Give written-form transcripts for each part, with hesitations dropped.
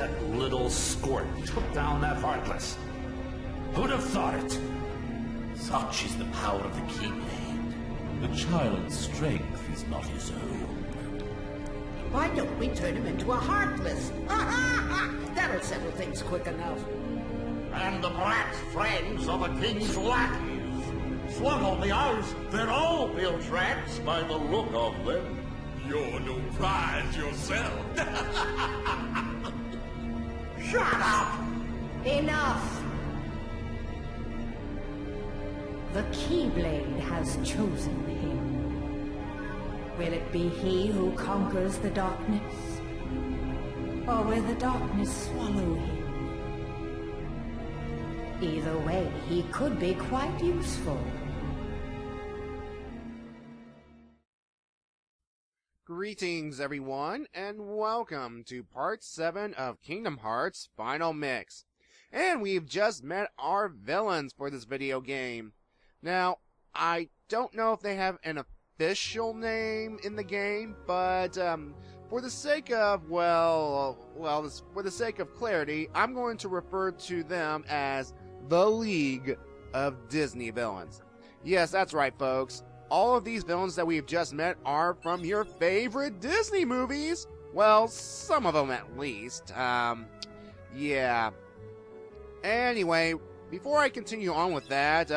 that little squirt took down that Heartless. Who'd have thought it? Such is the power of the Keyblade. The child's strength is not his own. Why don't we turn him into a Heartless? That'll settle things quick enough. And the brat's friends are the king's lackeys. Slug on the house, they're all built rats by the look of them. You're no prize yourself. Shut up! Enough! The Keyblade has chosen him. Will it be he who conquers the darkness? Or will the darkness swallow him? Either way, he could be quite useful. Greetings everyone, and welcome to part 7 of Kingdom Hearts Final Mix. And we've just met our villains for this video game. Now, I don't know if they have an official name in the game, but for the sake of, for the sake of clarity, I'm going to refer to them as the League of Disney Villains. Yes, that's right, folks. All of these villains that we've just met are from your favorite Disney movies. Well, some of them at least. Yeah. Anyway, before I continue on with that,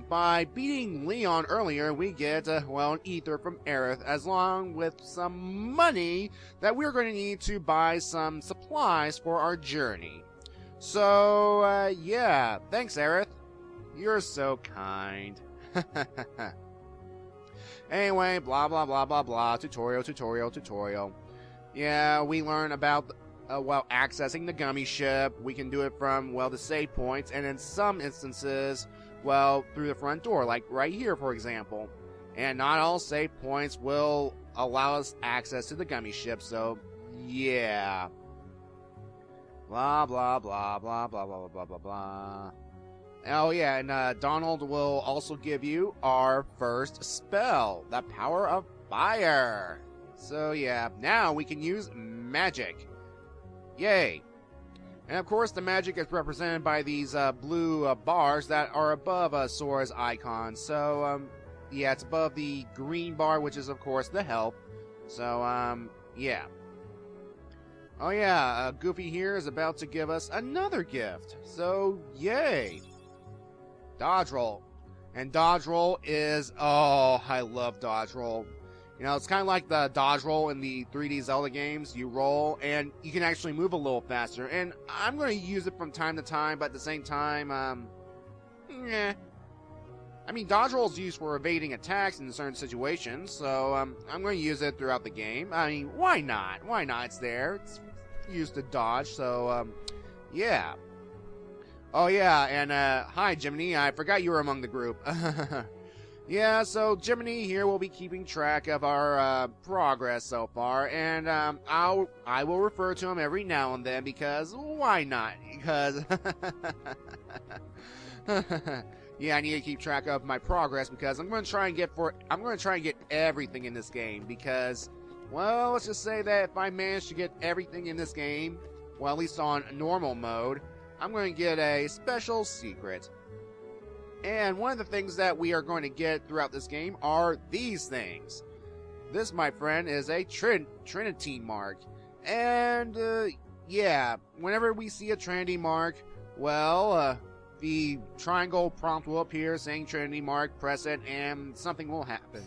by beating Leon earlier, we get, an ether from Aerith, as long with some money that we're going to need to buy some supplies for our journey. So, yeah, thanks, Aerith. You're so kind. Anyway, blah, blah, blah, blah, blah, tutorial. Yeah, we learn about, accessing the gummy ship. We can do it from, the save points, and in some instances, through the front door, like right here, for example. And not all save points will allow us access to the gummy ship, so, yeah. Blah, blah, blah, blah, blah, blah, blah, blah, blah. Oh yeah, and Donald will also give you our first spell, the Power of Fire. So yeah, now we can use magic. Yay. And of course the magic is represented by these blue bars that are above Sora's icon. So yeah, it's above the green bar, which is of course the health. So yeah. Oh yeah, Goofy here is about to give us another gift. So yay. Dodge roll. And dodge roll is, oh, I love dodge roll. You know, it's kind of like the dodge roll in the 3D Zelda games. You roll, and you can actually move a little faster. And I'm going to use it from time to time, but at the same time, I mean, dodge roll is used for evading attacks in certain situations, so I'm going to use it throughout the game. I mean, why not? Why not? It's there. It's used to dodge, so, yeah. Oh yeah, and hi Jiminy, I forgot you were among the group. Yeah, so Jiminy here will be keeping track of our progress so far, and I will refer to him every now and then because why not? Because yeah, I need to keep track of my progress because I'm going to try and get everything in this game because, well, let's just say that if I manage to get everything in this game, well, at least on normal mode, I'm going to get a special secret. And one of the things that we are going to get throughout this game are these things. This, my friend, is a Trinity mark. And, yeah, whenever we see a Trinity mark, the triangle prompt will appear saying Trinity mark, press it, and something will happen.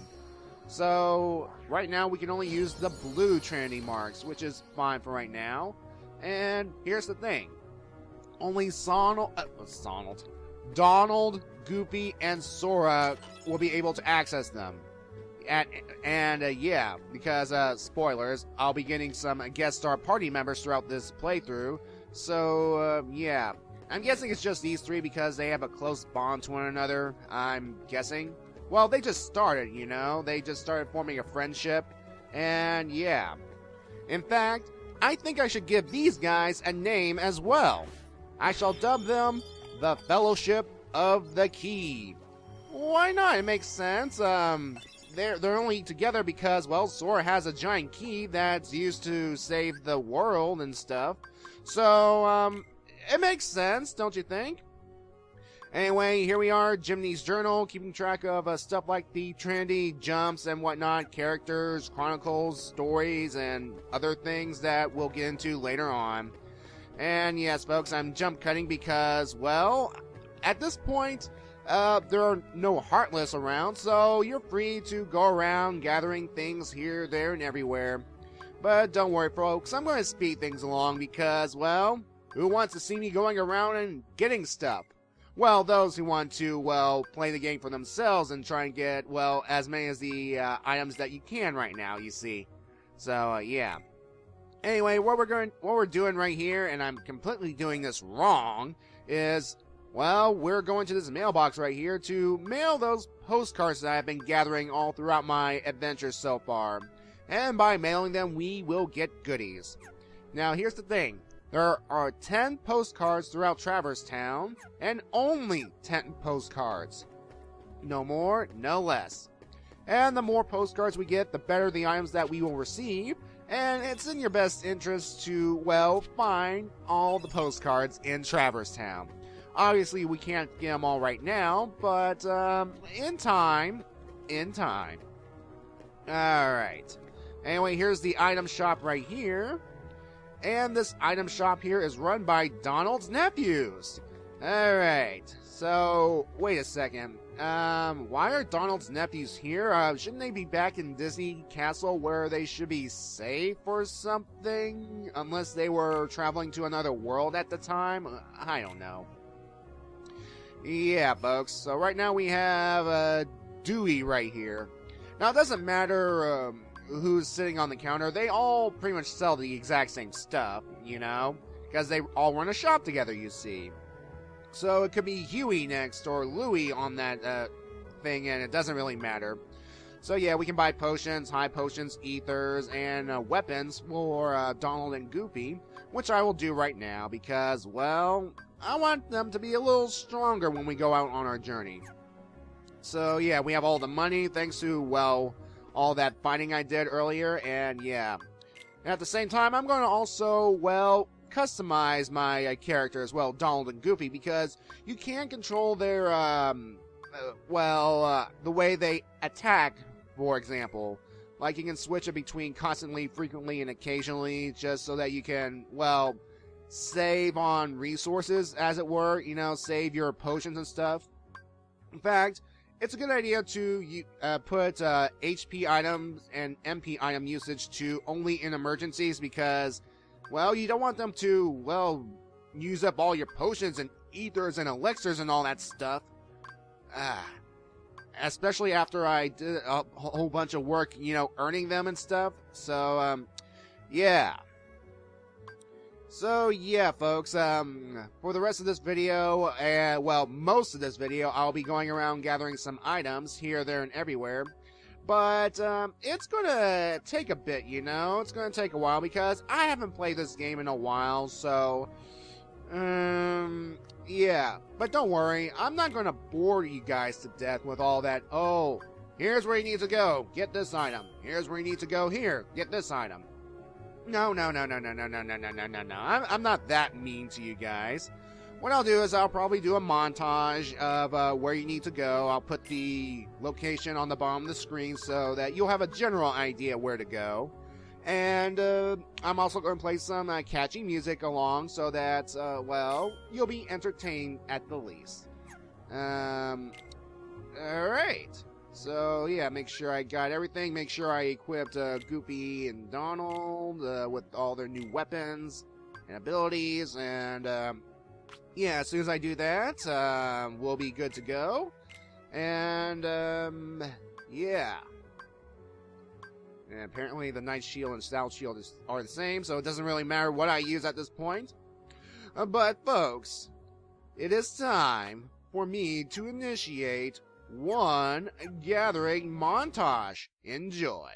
So, right now we can only use the blue Trinity marks, which is fine for right now. And here's the thing. Only Donald, Goofy, and Sora will be able to access them. Yeah, because, spoilers, I'll be getting some guest star party members throughout this playthrough. So, yeah. I'm guessing it's just these three because they have a close bond to one another, I'm guessing. Well, they just started, you know? They just started forming a friendship. And, yeah. In fact, I think I should give these guys a name as well. I shall dub them the Fellowship of the Key. Why not? It makes sense. they're only together because, well, Sora has a giant key that's used to save the world and stuff. So, it makes sense, don't you think? Anyway, here we are, Jiminy's Journal, keeping track of stuff like the Trinity, jumps and whatnot, characters, chronicles, stories, and other things that we'll get into later on. And yes, folks, I'm jump cutting because, well, at this point, there are no Heartless around, so you're free to go around gathering things here, there, and everywhere. But don't worry, folks, I'm going to speed things along because, well, who wants to see me going around and getting stuff? Well, those who want to, well, play the game for themselves and try and get, well, as many as the items that you can right now, you see. So, yeah. Anyway, what we're doing right here, and I'm completely doing this wrong, is, well, we're going to this mailbox right here to mail those postcards that I've been gathering all throughout my adventures so far. And by mailing them, we will get goodies. Now, here's the thing. There are 10 postcards throughout Traverse Town, and only 10 postcards. No more, no less. And the more postcards we get, the better the items that we will receive, and it's in your best interest to, well, find all the postcards in Traverse Town. Obviously, we can't get them all right now, but, in time. Alright. Anyway, here's the item shop right here. And this item shop here is run by Donald's nephews. Alright, so, wait a second. Why are Donald's nephews here? Shouldn't they be back in Disney Castle where they should be safe or something? Unless they were traveling to another world at the time? I don't know. Yeah, folks, so right now we have, Dewey right here. Now, it doesn't matter, who's sitting on the counter, they all pretty much sell the exact same stuff, you know? Because they all run a shop together, you see. So it could be Huey next, or Louie on that, thing, and it doesn't really matter. So yeah, we can buy potions, high potions, ethers, and weapons for Donald and Goofy, which I will do right now, because, well, I want them to be a little stronger when we go out on our journey. So yeah, we have all the money, thanks to, well, all that fighting I did earlier, and yeah. And at the same time, I'm going to also, well, customize my character as well, Donald and Goofy, because you can control their, the way they attack, for example. Like, you can switch it between constantly, frequently, and occasionally, just so that you can, well, save on resources, as it were, you know, save your potions and stuff. In fact, it's a good idea to put HP items and MP item usage to only in emergencies because, well, you don't want them to, well, use up all your potions and ethers and elixirs and all that stuff. Especially after I did a whole bunch of work, you know, earning them and stuff. So, yeah. So, yeah, folks, for the rest of this video, well, most of this video, I'll be going around gathering some items here, there, and everywhere. But, it's gonna take a bit, you know? It's gonna take a while, because I haven't played this game in a while, so, yeah. But don't worry, I'm not gonna bore you guys to death with all that, oh, here's where you need to go, get this item. Here's where you need to go here, get this item. No. I'm not that mean to you guys. What I'll do is I'll probably do a montage of where you need to go. I'll put the location on the bottom of the screen so that you'll have a general idea where to go. And I'm also going to play some catchy music along so that, well, you'll be entertained at the least. Alright. So, yeah, make sure I got everything. Make sure I equipped Goofy and Donald with all their new weapons and abilities. And, yeah, as soon as I do that, we'll be good to go. And, yeah. And apparently the Night Shield and Stealth Shield are the same, so it doesn't really matter what I use at this point. But, folks, it is time for me to initiate one gathering montage. Enjoy.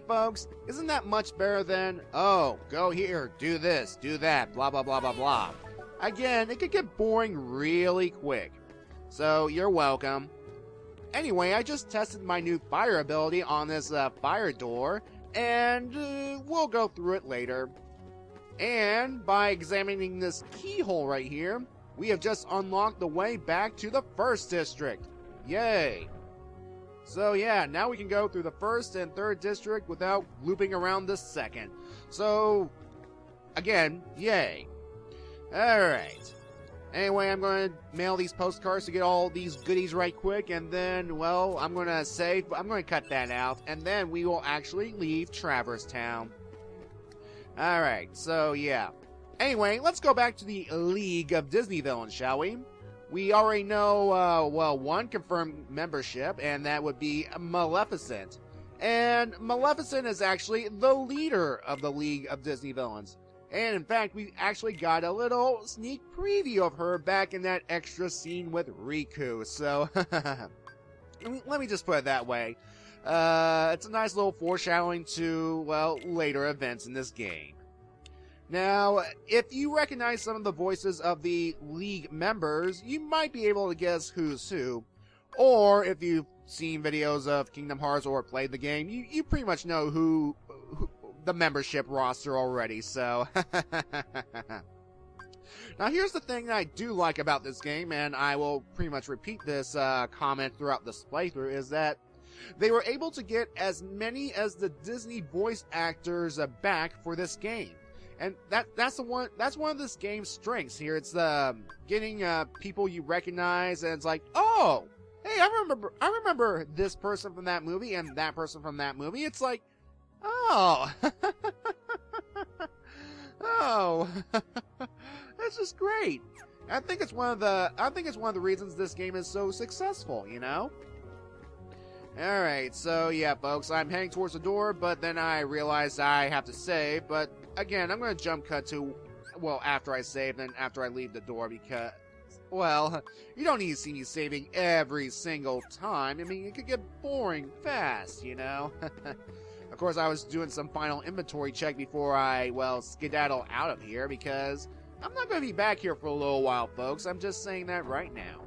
me, folks, isn't that much better than, oh, go here, do this, do that, blah, blah, blah, blah, blah. Again, it could get boring really quick. So, you're welcome. Anyway, I just tested my new fire ability on this fire door, and we'll go through it later. And by examining this keyhole right here, we have just unlocked the way back to the first district. Yay! So yeah, now we can go through the first and third district without looping around the second. So, again, yay. Alright. Anyway, I'm going to mail these postcards to get all these goodies right quick, and then, well, I'm going to save, but I'm going to cut that out, and then we will actually leave Traverse Town. Alright, so yeah. Anyway, let's go back to the League of Disney Villains, shall we? We already know, well, one confirmed membership, and that would be Maleficent. And Maleficent is actually the leader of the League of Disney Villains. And in fact, we actually got a little sneak preview of her back in that extra scene with Riku. So, let me just put it that way. It's a nice little foreshadowing to, well, later events in this game. Now, if you recognize some of the voices of the League members, you might be able to guess who's who. Or, if you've seen videos of Kingdom Hearts or played the game, you pretty much know who the membership roster already, so... Now, here's the thing that I do like about this game, and I will pretty much repeat this comment throughout this playthrough, is that they were able to get as many as the Disney voice actors back for this game. And that's one of this game's strengths here. It's getting people you recognize, and it's like, oh, hey, I remember this person from that movie and that person from that movie. It's like, oh, oh, that's just great. I think it's one of the reasons this game is so successful, you know. All right, so yeah, folks, I'm heading towards the door, but then I realized I have to save. But again, I'm going to jump cut to, well, after I save, then after I leave the door, because, well, you don't need to see me saving every single time. I mean, it could get boring fast, you know. Of course, I was doing some final inventory check before I, well, skedaddle out of here, because I'm not going to be back here for a little while, folks. I'm just saying that right now.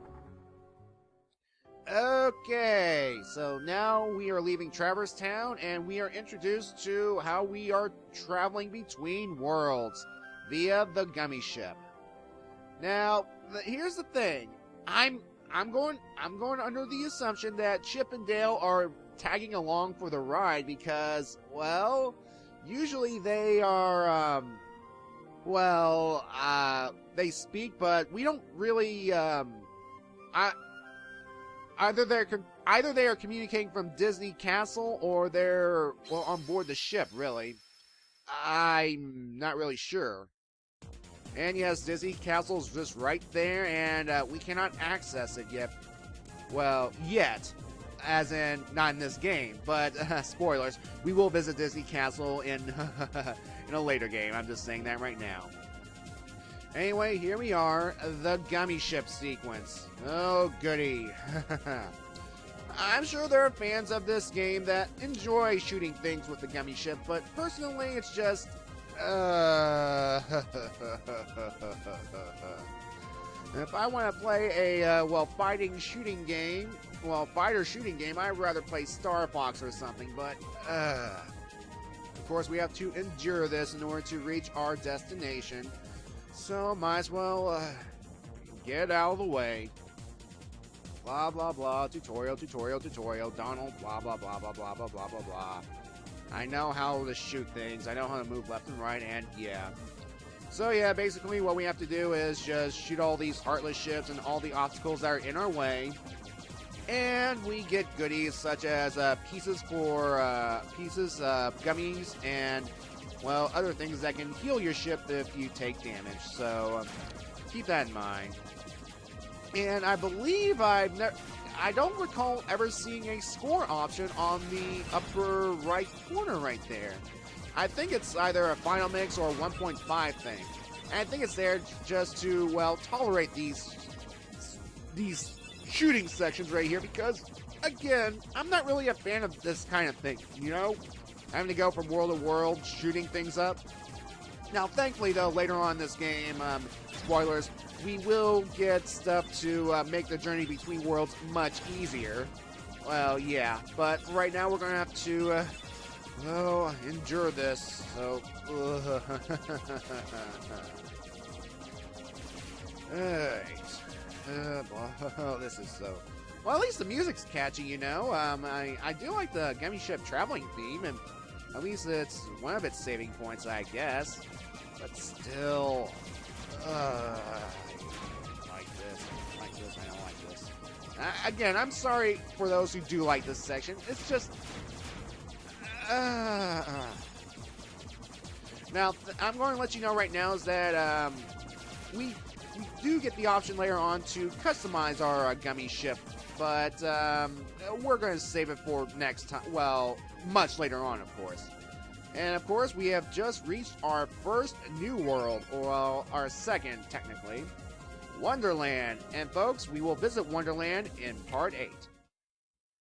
Okay, so now we are leaving Traverse Town, and we are introduced to how we are traveling between worlds via the Gummy Ship. Now, here's the thing. I'm going under the assumption that Chip and Dale are tagging along for the ride because, well, usually they are, they speak, but we don't really, Either they are communicating from Disney Castle, or they're, well, on board the ship, really. I'm not really sure. And yes, Disney Castle's just right there, and we cannot access it yet. Well, yet. As in, not in this game, but, spoilers, we will visit Disney Castle in, in a later game. I'm just saying that right now. Anyway, here we are, the Gummy Ship sequence. Oh, goody. I'm sure there are fans of this game that enjoy shooting things with the Gummy Ship, but personally, it's just... If I want to play a, fighter shooting game, I'd rather play Star Fox or something, but, Of course, we have to endure this in order to reach our destination. So, might as well, get out of the way. Blah, blah, blah, tutorial, Donald, blah, blah, blah, blah, blah, blah, blah, blah, blah. I know how to shoot things, I know how to move left and right, and yeah. So yeah, basically what we have to do is just shoot all these Heartless ships and all the obstacles that are in our way. And we get goodies such as pieces, gummies, and... well, other things that can heal your ship if you take damage, so keep that in mind. And I believe I don't recall ever seeing a score option on the upper right corner right there. I think it's either a final mix or a 1.5 thing. And I think it's there just to, well, tolerate these shooting sections right here because, again, I'm not really a fan of this kind of thing, you know? having to go from world to world, shooting things up. Now, thankfully, though, later on in this game, spoilers, we will get stuff to make the journey between worlds much easier. Well, yeah, but for right now, we're going to have to, endure this, so... Alright. Oh, this is so... Well, at least the music's catchy, you know. I do like the Gummy Ship traveling theme, and at least it's one of its saving points, I guess. But still... I don't like this, I don't like this. Again, I'm sorry for those who do like this section. It's just... Now, I'm going to let you know right now is that we do get the option later on to customize our Gummy Ship, but we're going to save it for next time. Well, much later on, of course. And of course, we have just reached our first new world, or well, our second, technically, Wonderland. And folks, we will visit Wonderland in Part 8.